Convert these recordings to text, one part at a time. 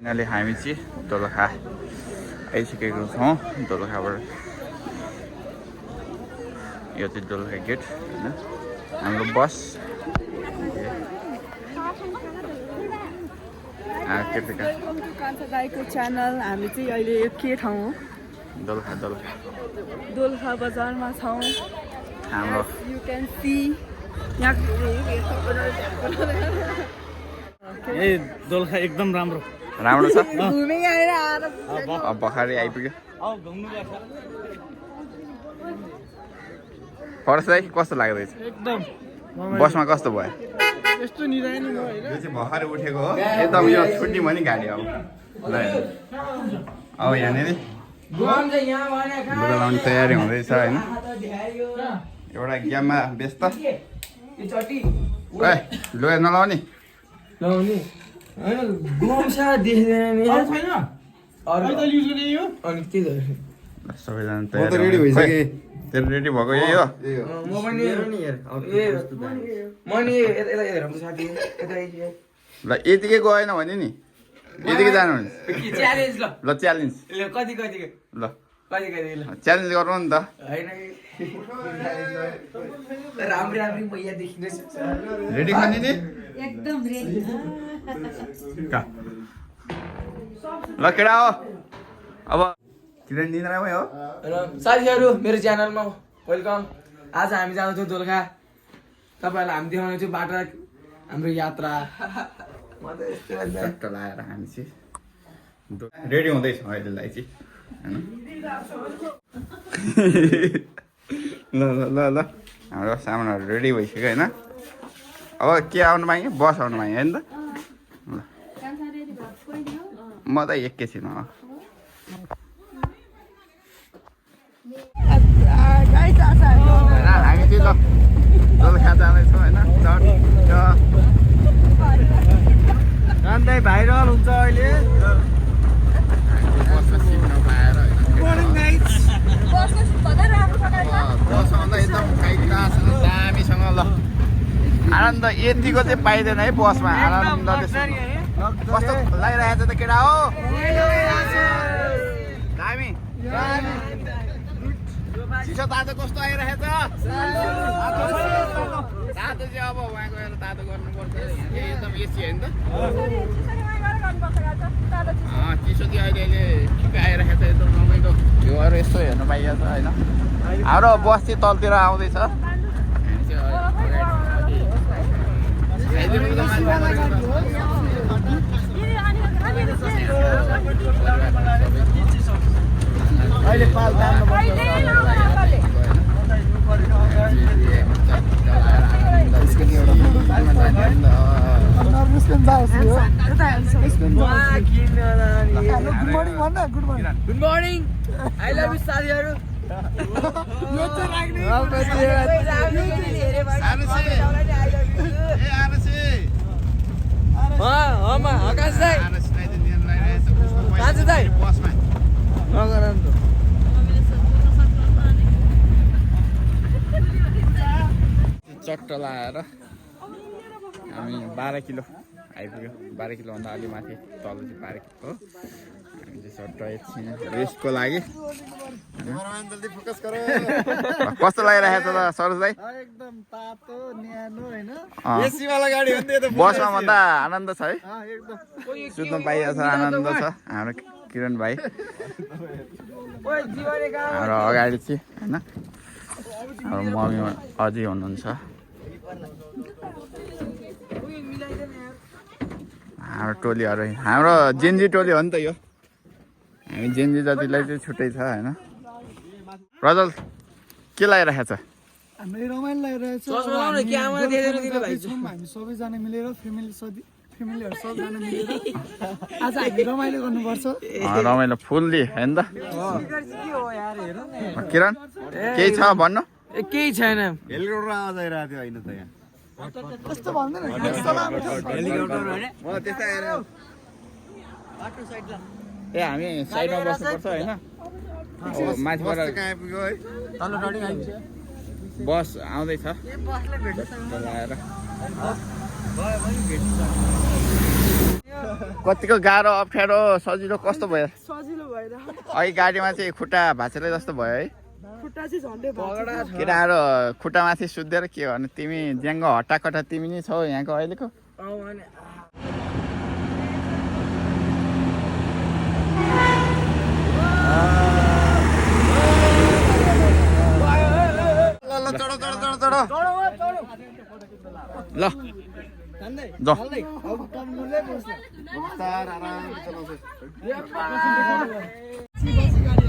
अहिले हामी चाहिँ दोलखा आइसकेको छौँ। दोलखाबाट यो चाहिँ दोलखा गेट होइन, हाम्रो बस दाईको च्यानल। हामी चाहिँ अहिले यो के ठाउँ हो? दोलखा दोलखा बजारमा छौँ। हाम्रो यु क्यान सी यहाँ दोलखा एकदम राम्रो राम्रो छ। घुमै आएर अब भर्खरै आइपुग्यो। फर्स्ट कस्तो लाग्दैछ? एकदम बसमा कस्तो भयो? यस्तो निरायनी भयो हैन। यो चाहिँ भर्खरै उठेको हो एकदम। यो छुट्टी पनि गाडी अब ल अब यहाँनिर लुगा लाउने तयारी हुँदैछ होइन। एउटा गेममा व्यस्त। लुगा नलाउने सबैजना तयारी भइसक्यो। तेरो रेडी भएको यही हो? ल यतिकै गएन भने नि यतिकै जानु ल च्यालेन्ज ल च्यालेन्ज गर्नु नि त। रेडी खाने नि एकदम रेडी। ल केटा हो अब किरण निन्द्रामै हो। साथीहरू मेरो च्यानलमा वेलकम। आज हामी जाँदैछौँ दोलखा। तपाईँहरूलाई हामी देखाउनेछौँ बाटो हाम्रो यात्रा। चट्ट लगाएर हामी चाहिँ रेडी हुँदैछौँ अहिलेलाई चाहिँ होइन। ल ल ल ल हाम्रो सामानहरू रेडी भइसक्यो होइन। अब के आउनु पाएँ? बस आउनु पाएँ होइन त। ल म त एकैछिन हो। हामी चाहिँ ल दोलखा जाँदैछौँ होइन। कान्दै भाइरल हुन्छ अहिले। बसमा सिट नपाएर बस आउँदा एकदम टाइटसँग दामीसँग ल आनन्द यतिको चाहिँ पाइँदैन है बसमा। आनन्दले कस्तो लागिरहेको छ त केटा हो? दामी चिसो तातो कस्तो आइरहेछ? तातो चाहिँ अब वहाँ गएर तातो गर्नुपर्छ। एकदम एसी होइन त। चिसो चाहिँ अहिले ठिकै आइरहेको छ एकदम रमाइलो। भ्यूहरू यस्तो हेर्नु पाइएको छ होइन। हाम्रो बस चाहिँ तलतिर आउँदैछ। अहिले पाल good morning. I love you साथीहरू। आकाश दाइ दाजु दाइ चट्ट लगाएर हामी 12 किलो आइपुग्यो। 12 किलोभन्दा अलि माथि तल चाहिँ 12 किलो हो। हामी चाहिँ चट्ट एकछिन रेस्टको लागि। कस्तो लागिरहेको छ त सरोज दाइ? एकदम तातो न्यानो हैन। एसीवाला गाडी हो नि त। बसमा भन्दा आनन्द छ है। एकदम सुत्नु पाइएको छ, आनन्द छ। हाम्रो किरण भाइ हाम्रो अगाडि चाहिँ होइन। हाम्रो मम्मी अझै हुनुहुन्छ। हाम्रो टोलीहरू हाम्रो जेन्जी टोली हो नि त यो। हामी जेन्जी जतिलाई चाहिँ छुट्टै छ होइन। रजल के लागिरहेको छ? हामीलाई रमाइलो लागिरहेछ। हामी सबैजना मिलेर फ्यामिलीहरू सबजना मिलेर आज हामी रमाइलो गर्नुपर्छ। रमाइलो फुल्ली होइन त। किरण केही छ भन्नु? केही छैन। हेलिकप्टर आवाज आइरहेको थियो होइन त यहाँ। कस्तो भन्दैन ए हामी साइडमा बस्नुपर्छ होइन। माथिबाट बस आउँदैछ लगाएर कतिको गाह्रो अप्ठ्यारो सजिलो कस्तो भयो सजिलो भएर अघि गाडीमा चाहिँ खुट्टा भाँचेर जस्तो भयो है खुट्टा चाहिँ झन्डै भाँच्यो। केटाहरू खुट्टामाथि सुत्देर के गर्नु तिमी ज्याङ्गो हट्टाकट्टा तिमी नै छौ यहाँको अहिलेको ल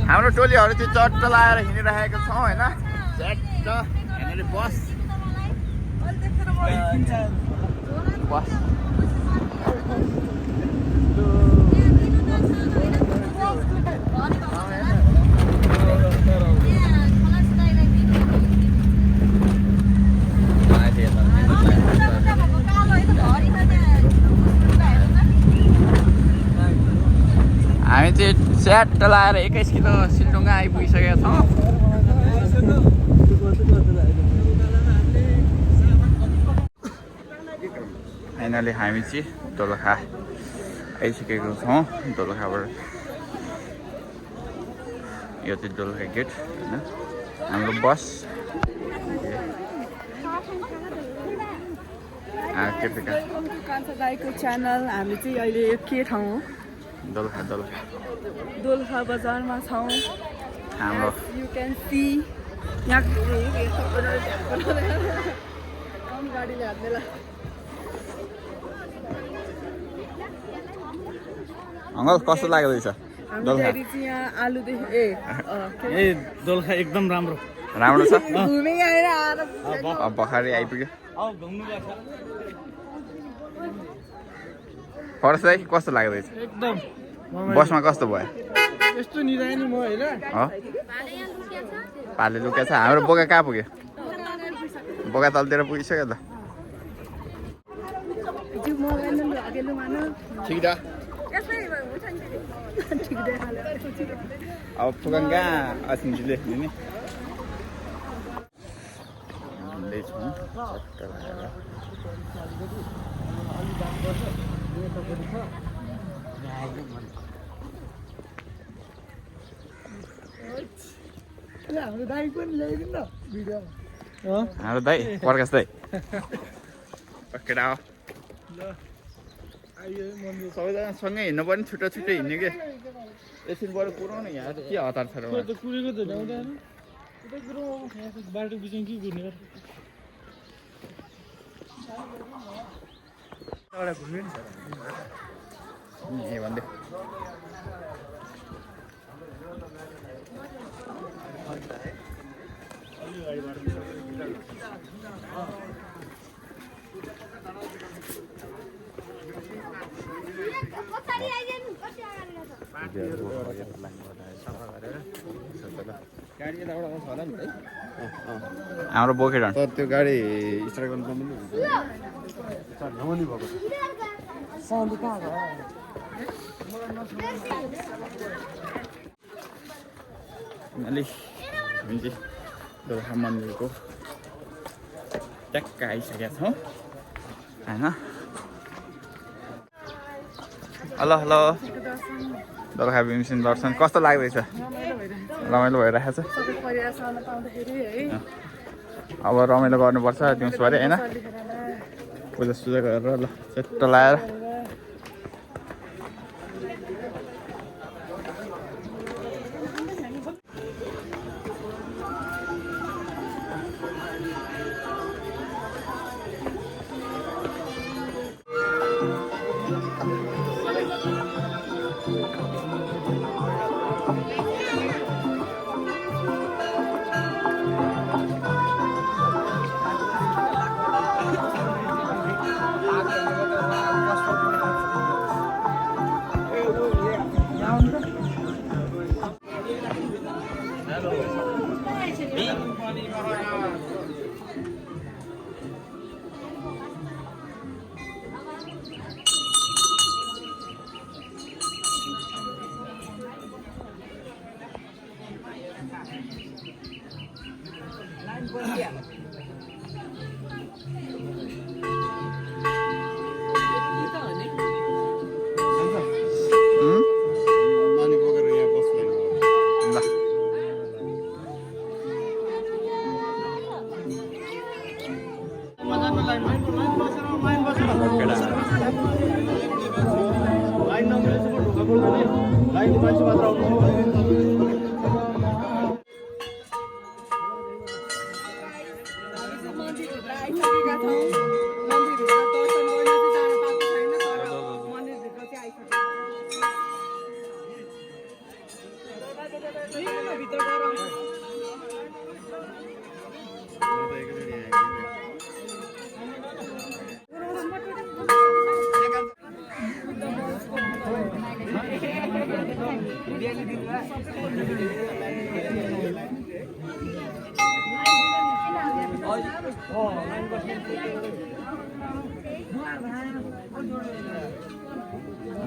हाम्रो टोलीहरू चाहिँ चट्ट लाएर हिँडिरहेको छौँ होइन चट्ट यहाँनिर बस बस हामी चाहिँ च्याट्ट लाएर 21 किलो सिलडुङ्गा आइपुगिसकेका छौँ फाइनली हामी चाहिँ दोलखा आइसकेको छौँ दोलखाबाट यो चाहिँ दोलखा गेट होइन हाम्रो बस कान्छा दाइको च्यानल हामी चाहिँ अहिले के ठाउँ हो दोलखा दोलखा बजारमा छौँ हाम्रो यु क्यान सी यहाँ गाडीले हाल्नेला अङ्कल कस्तो लाग्दैछ दोलखा चाहिँ यहाँ आलुदेखि ए दोलखा एकदम राम्रो राम्रो छ घुमे आएर अब बखारी आइपुग्यो फर्स्ट चाहिँ कस्तो लाग्दैछ एकदम बसमा कस्तो भयो यस्तो निदाए नि म होइन पाले लुका छ हाम्रो बोका कहाँ पुग्यो बोका तलतिर पुगिसक्यो त ठिक त अब पुगन कहाँ असिन्जीले नि हाम्रो दाइ पनि ल्याइदिनु न भिडियोमा हाम्रो दाइ प्रकाश दाइ केटा हो सबैजना सँगै हिँड्नु पनि छुट्टो छुट्टै हिँड्ने कि एकछिन बरु पुऱ्याउनु यहाँ के हतार छ र कुरेको त ल्याउँदैन बाटो बिचमा के कुर्ने ए भन्दै हाम्रो बोकेर त्यो गाडी स्टार्ट गर्नु अलिक हुन्छ दोलखा मन्दिरको ट्याक्क आइसकेका छौँ होइन हेलो हेलो दोलखा भीमसेन दर्शन कस्तो लाग्दैछ रमाइलो भइरहेको छ अब रमाइलो गर्नुपर्छ दिउँसोभरि होइन पूजा सुजा गरेर ल चट्ट लाएर मन्दिरभित्र आइसकेका छौँ मन्दिरभित्र दर्शन गर्न चाहिँ जान पाएको छैन तर मन्दिरभित्र चाहिँ आइसकेको भित्र गएर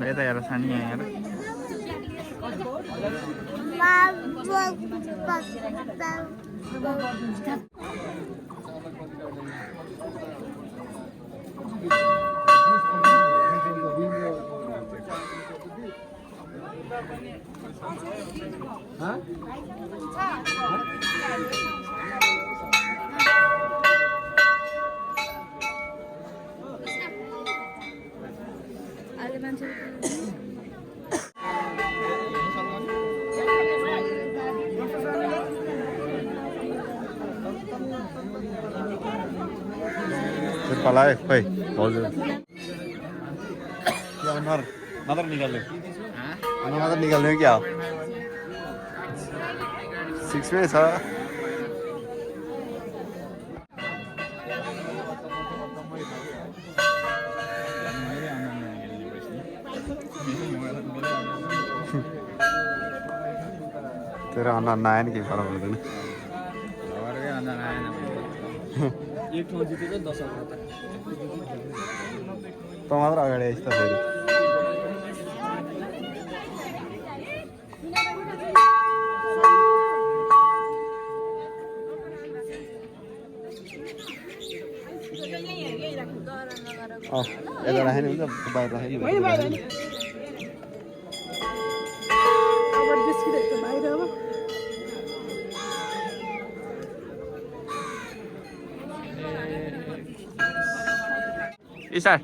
यता हेर सानी यहाँ हेर पलाए खोइ हजुर अनुहार मात्र निकाल्यो अनुहार मात्र निकाल्यो क्या हो 6 मै छ तेरो अनुहार नआयो नि केही फरक हुँदैन एक ठाउँ जितेको 10 त मात्र अगाडि आइस् त फेरि यता राख्यो नि हुन्छ बाहिर राख्यो Isa.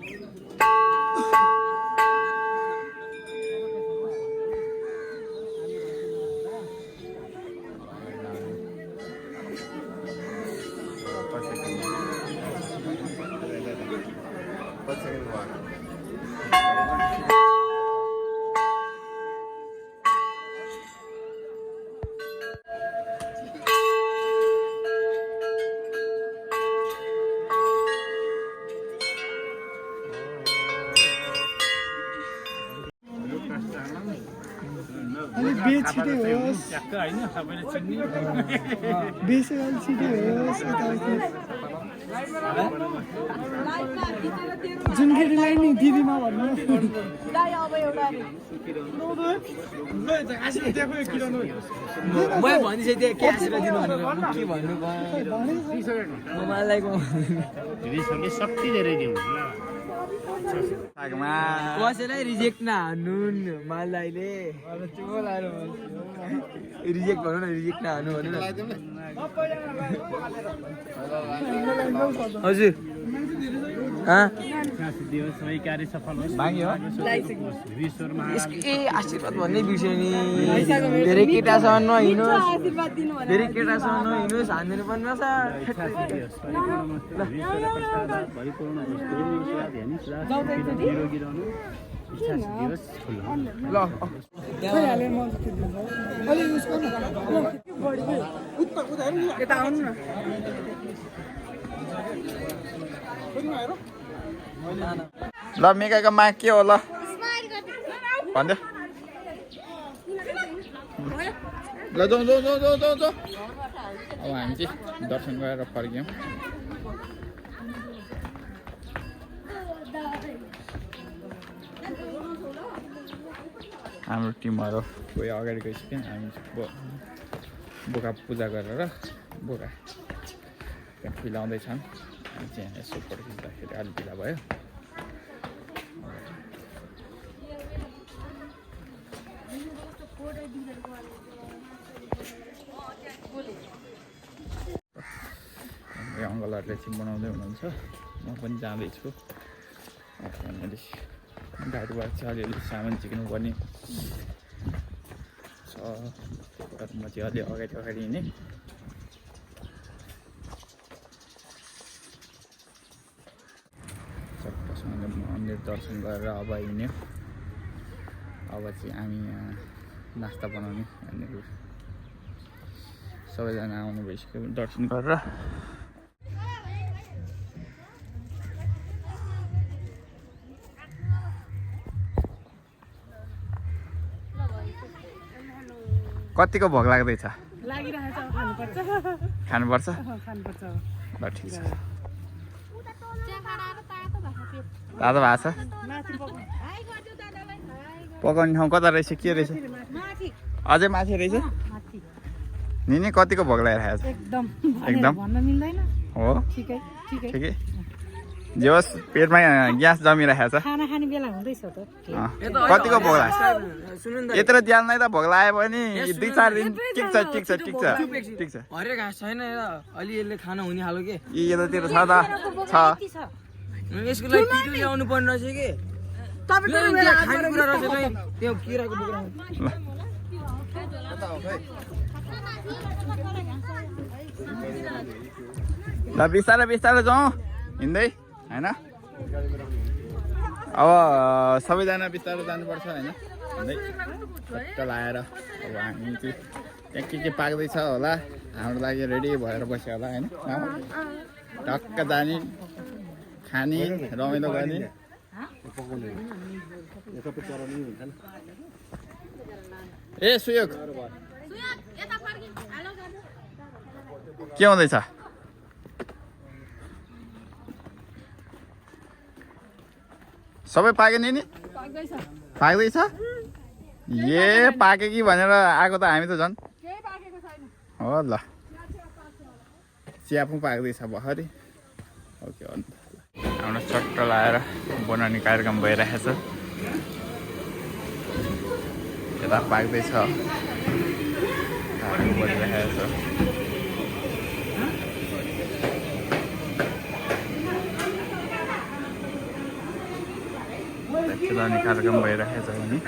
बेच छिटै होस् बेचेर अलिक छिटै होस् यताउति जुन केटीलाई नि दिदीमा भन्नु मैले भनिसकेँ के आशीर्वाद दिनु भनेर म के भन्नु मलाई शक्ति धेरै दिउँ कसैलाई रिजेक्ट नहान्नु मालदाईले रिजेक्ट भन्नु न रिजेक्ट नहान्नु भन्नु न हजुर आशीर्वाद भन्ने विषय नि धेरै केटासँग नहिँड्नुहोस् धेरै केटासँग नहिँड्नुहोस् हान्दिनु पर्ने यता आउनु न ल मेगाको माग के हो ल भन्दै ल जाउँ जाउँ जाउँ जाउँ जाउँ जाउँ अब हामी चाहिँ दर्शन गरेर फर्क्यौँ हाम्रो टिमहरू कोही अगाडि गइसक्यो हामी बोका पूजा गरेर बोका त्यहाँ फिलाउँदैछन् हामी चाहिँ यसो फोटो खिच्दाखेरि अलिक ढिला भयो अङ्कलहरूले चाहिँ बनाउँदै हुनुहुन्छ म पनि जाँदैछु गाडीबाट चाहिँ अलिअलि सामान झिक्नु पर्ने छ म चाहिँ अलि अगाडि हिँडेँ चट्टसँग मन्दिर दर्शन गरेर अब हिँड्यो अब चाहिँ हामी नास्ता बनाउने भनेर सबैजना आउनु भइसक्यो दर्शन गरेर कतिको भोक लाग्दैछ लागिरहेछ खानुपर्छ खानुपर्छ खानुपर्छ ल ठिक छ तातो भएको छ पकाउने ठाउँ कता रहेछ के रहेछ अझै माथि रहेछ नि कतिको भोक लागिरहेको छ एकदम भन्न मिल्दैन हो ठिकै ठिकै जे होस् पेटमा ग्यास जमिरहेको छ खाना खाने बेला हुँदैछ त कतिको भोक लाग्छ सुन्नु न यत्रो दियाल नै त भोक लाग्यो भने 2-4 दिन ठिक छ हरियो घाँस छैन अलि यसले खाना हुने खालो के यी यतातिर छ त छ यसको लागि पिटो ल्याउनु पर्ने रहेछ कि खानेकुरा रहेछ नै त्यो किराको बोक्रा ल बिस्तारै बिस्तारै जाउँ हिँड्दै होइन अब सबैजना बिस्तारै जानुपर्छ होइन हिँड्दै चट्ट लाएर अब हामी चाहिँ त्यहाँ के पाक्दैछ होला हाम्रो लागि रेडी भएर बस्यो होला होइन टक्क जाने खाने रमाइलो गर्ने ए सुयोग के हुँदैछ सबै पाक्यो नि पाक्दैछ ए पाक्यो कि भनेर आएको त हामी त झन् हो ल चिया पनि पाक्दैछ भर्खरै ओके हाम्रो चट्ट लाएर बनाउने कार्यक्रम भइरहेछ यता पाक्दैछ बनिरहेछ खेलाउने कार्यक्रम भइरहेछ भने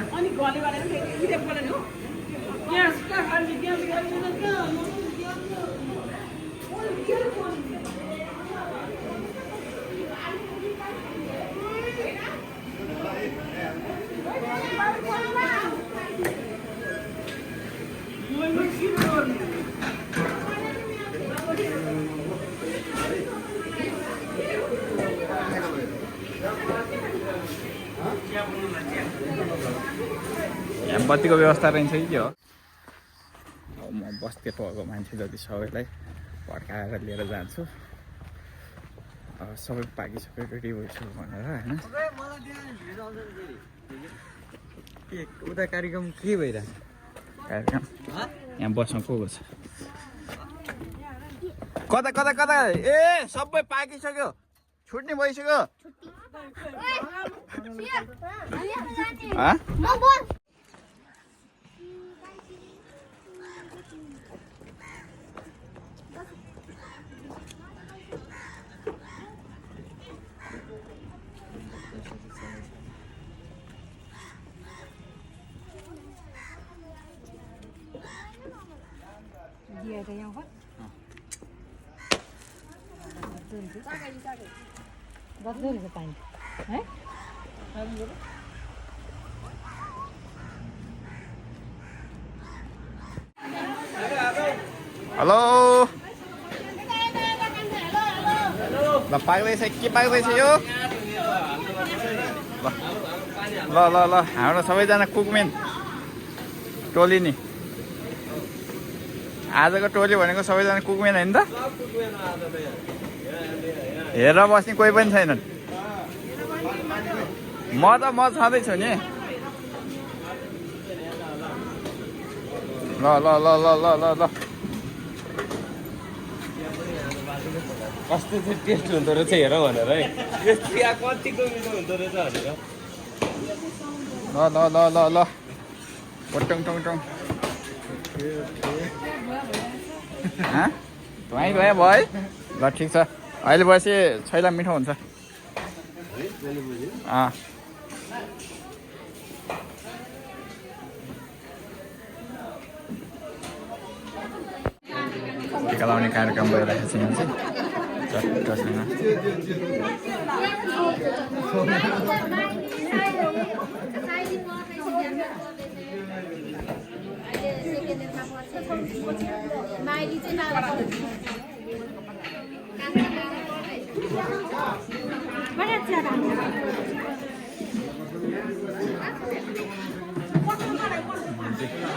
यहाँ बत्तीको व्यवस्था रहन्छ कि के हो अब म बस्ती भएको मान्छे जति सबैलाई भड्काएर लिएर जान्छु सबै पाकिसक्यो रेडी भइसक्यो भनेर होइन उता कार्यक्रम के भइरहेछ कार्यक्रम यहाँ बस्न को छ कता कता कता ए सबै पाकिसक्यो छुट्ने भइसक्यो हेलो ल पाक्दैछ के पाक्दैछ यो ल ल ल हाम्रो सबैजना कुकमेन टोली नि आजको टोली भनेको सबैजना कुकमेन होइन त हेरेर बस्ने कोही पनि छैनन् म छँदैछु नि ल ल ल ल ल ल ल कस्तो चाहिँ टेस्ट हुँदो रहेछ हेर भनेर है यो चिया कतिको मिठो हुँदो रहेछ भनेर ल ल ल ल ल टङ टङ टङ धुवाइ भयो भयो ल ठिक छ अहिले बसी छैला मिठो हुन्छ टिका लाउने कार्यक्रम भइरहेको छ यहाँ चाहिँ चट्टसँग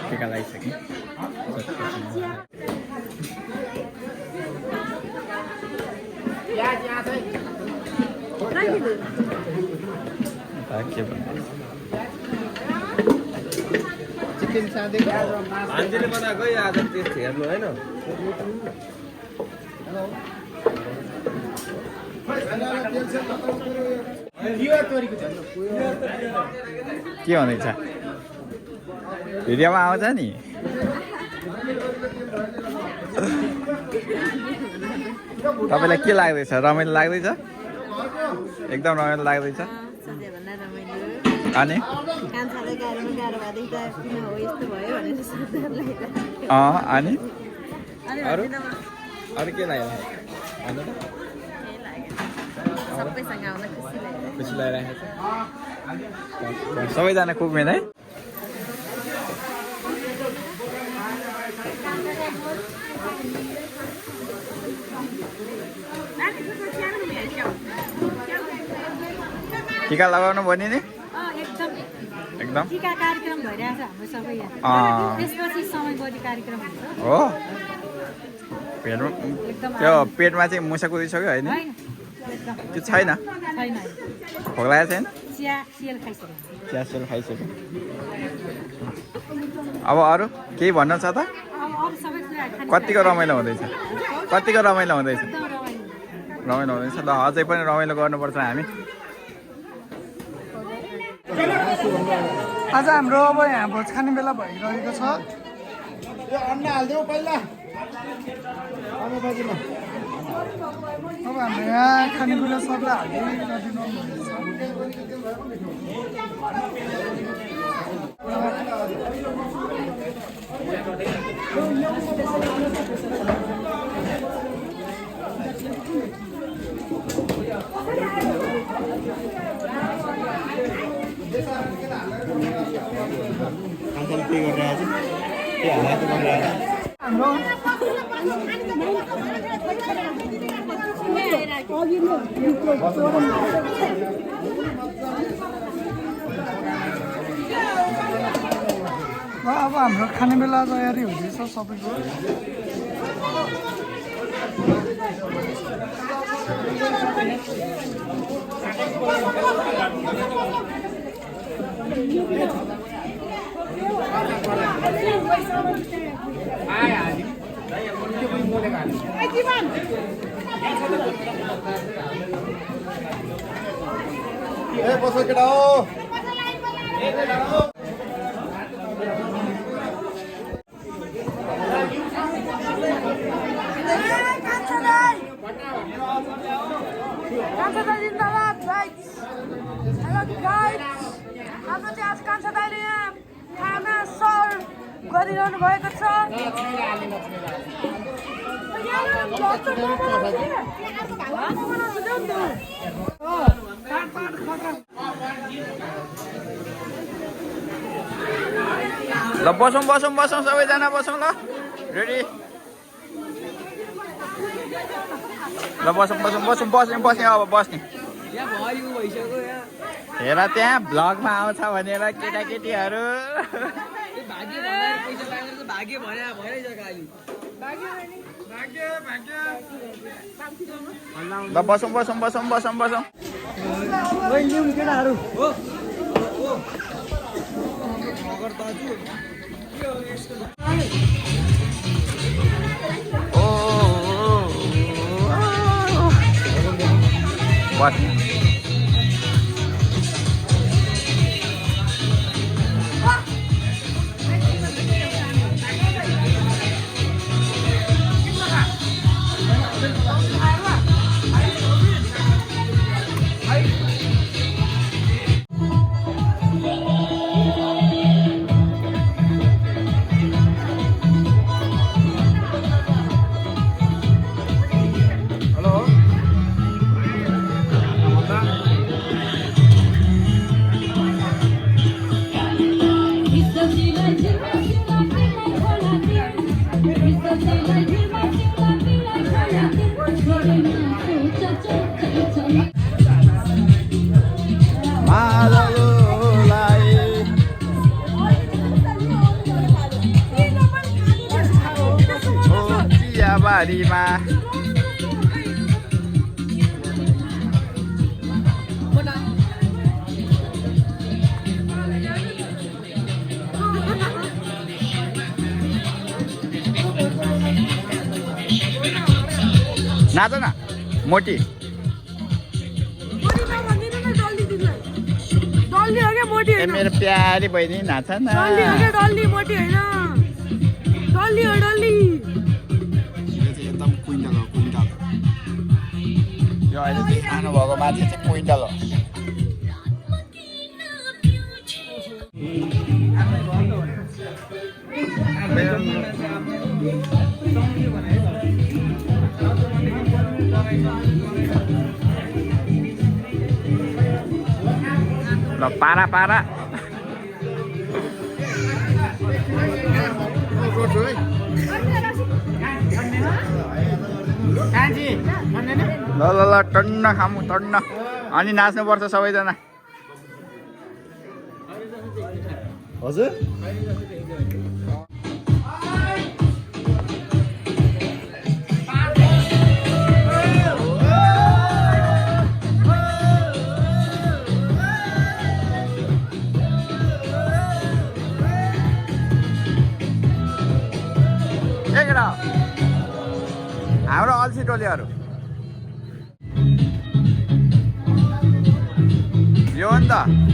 टिका लगाइसकेँ भान्जीले बनाएको आज टेस्ट हेर्नु होइन के भन्दैछ भिडियोमा आउँछ नि तपाईँलाई के लाग्दैछ रमाइलो लाग्दैछ एकदम रमाइलो लाग्दैछ अनि अनि अरू अरू के लाग्यो खुसी लागिरहेको छ सबैजना कुकमेन है टिका लगाउनु भन्यो नि एकदम टिका कार्यक्रम भइरहेछ हाम्रो सबै यहाँ त्यसपछि समयबोधी कार्यक्रम हुन्छ हो पेटमा त्यो पेटमा चाहिँ मुसा कुदिसक्यो होइन त्यो छैन छैन भोक लागेको छैन चिया सियल खाइसक्यो चिया सियल खाइसक्यो अब अरू केही भन्नु छ त अब अरू सबै कुरा कतिको रमाइलो हुँदैछ कतिको रमाइलो हुँदैछ रमाइलो हुँदैछ ल अझै पनि रमाइलो गर्नुपर्छ हामी आज हाम्रो अब यहाँ भोज खाने बेला भइरहेको छ अब हाम्रो यहाँ खानेकुरा सबलाई हालिदिनु अब हाम्रो खाने बेला तयारी हुँदैछ सबैको हाम्रो चाहिँ आज कान्छा दाइले यहाँ खाना सर्भ गरिरहनु भएको छ ल बसौँ बसौँ बसौँ सबैजना बसौँ ल रेडी ल बसौँ बसौँ बसौँ बस्ने बस्ने अब बस्ने हेर त्यहाँ भ्लगमा आउँछ भनेर केटाकेटीहरू ल बसौँ बसौँ बसौँ बसौँ बसौँ बस्ने थरीमा नाच न मोटी डल्ली हो क्या मोटी ए होइन मेरो प्यारी बहिनी नाच न डल्ली हो क्या डल्ली मोटी होइन डल्ली हो डल्ली एकदम क्विन्टल हो क्विन्टल यो अहिले चाहिँ खानुभएको माछा चाहिँ क्विन्टल हो ल पारा पारा ल ल ल टन्न खामु टन्न अनि नाच्नुपर्छ सबैजना हजुर हाम्रो अल्छी टोलीहरू यो हो नि त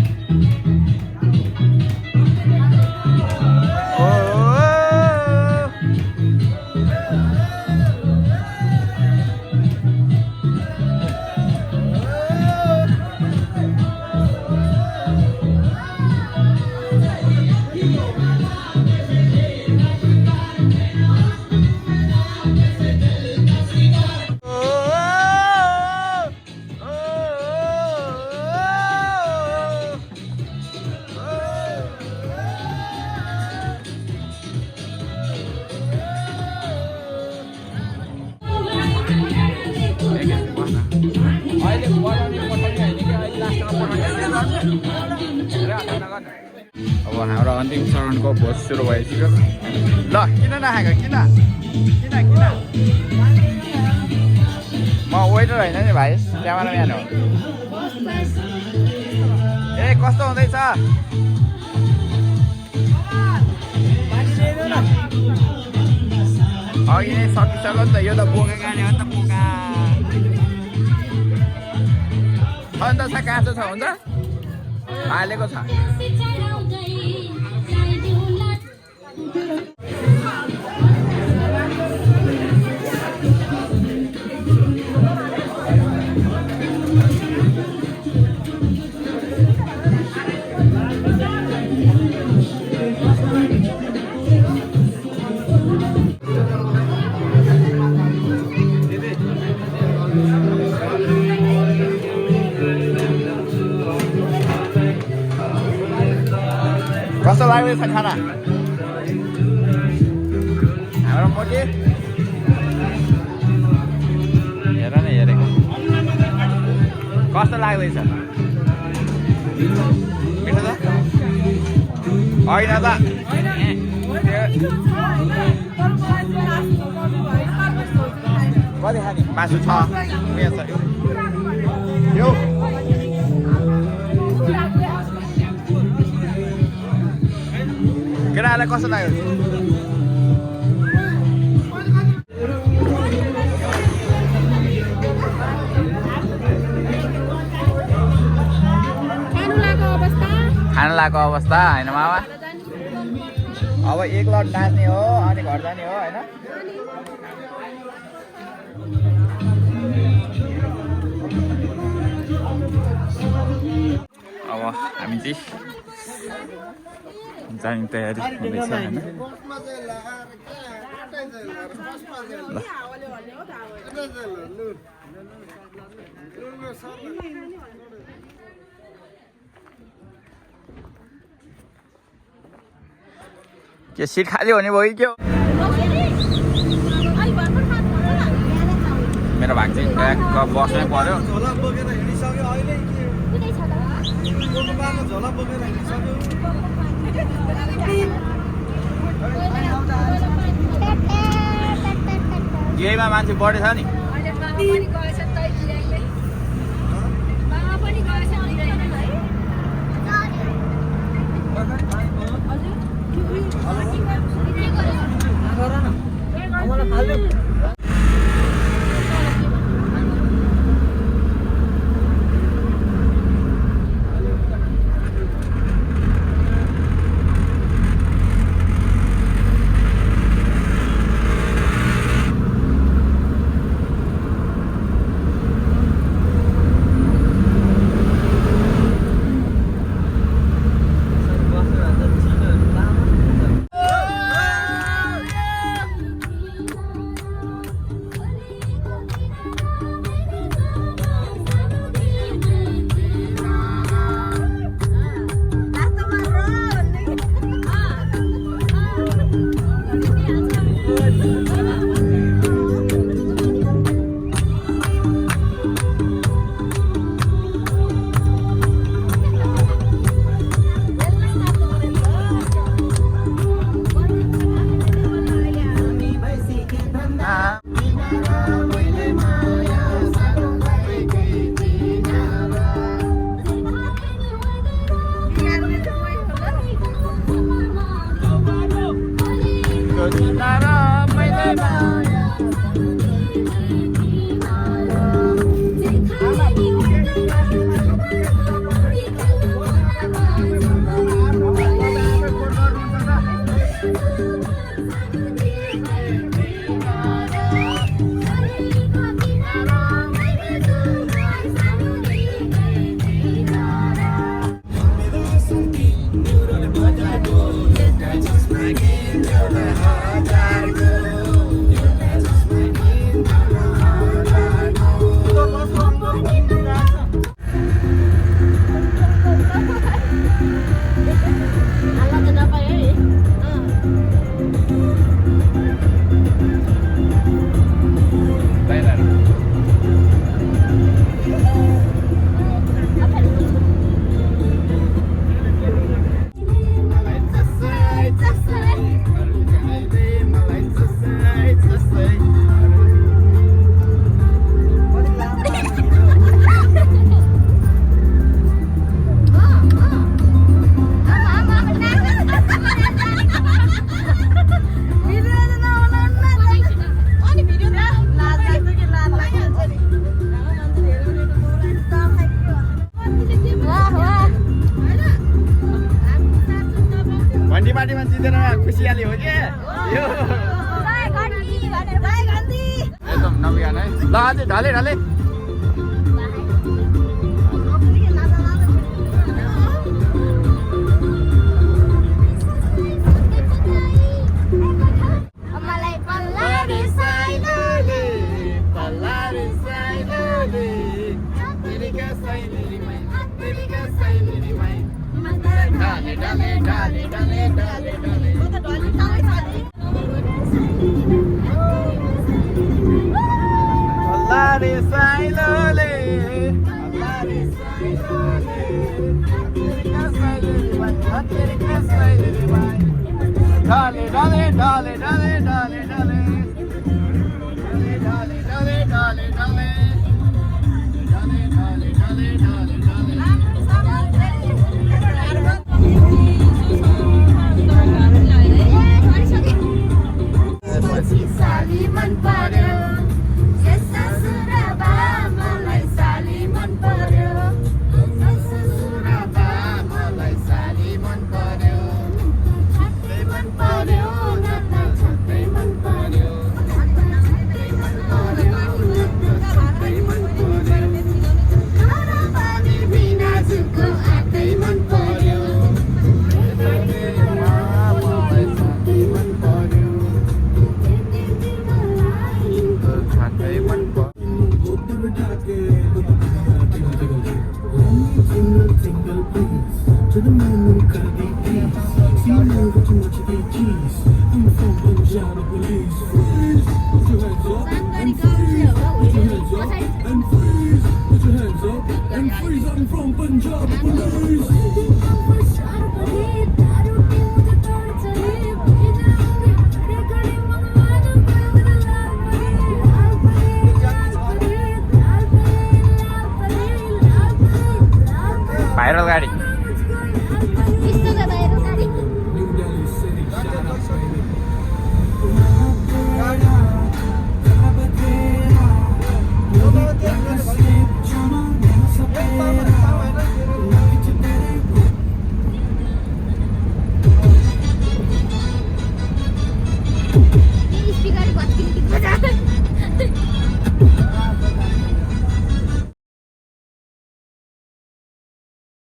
अब हाम्रो अन्तिम चरणको भोज सुरु भइसक्यो ल किन नखाएको किन किन किन म वेटर होइन नि भाइ क्यामेराम्यान हो ए कस्तो हुँदैछ अघि नै सकिसक्यो नि त यो त बोका गाडी हो नि त बोका अन्त छ काँचो छ हुन्छ हालेको छ कस्तो लाग्दैछ खाना हाम्रो मोटी हेर न हेरेको कस्तो लाग्दैछ मिठो त होइन त कति खाने मासु छ यो केटाहरूलाई कस्तो लाग्यो खानु लागेको अवस्था होइन मामा अब एक लट नाच्ने हो अनि घर जाने हो होइन अब हामी चाहिँ जाने तयारी हुँदैछ होइन के सिट खाली हुने भयो कि के हो मेरो भाग चाहिँ ट्याक्क बस्नै पर्यो गेमा मान्छे बढी छ नि अहिले मामा पनि गएछ तै ल्याङ्ले मामा पनि गएछ ल्याङ्ले है पार्टीमा जितेर खुसियाली हो के यो एकदम नबिहान है ल अझै ढले ढले See you know what you want to get keys. I'm a phone, but I'm trying to release.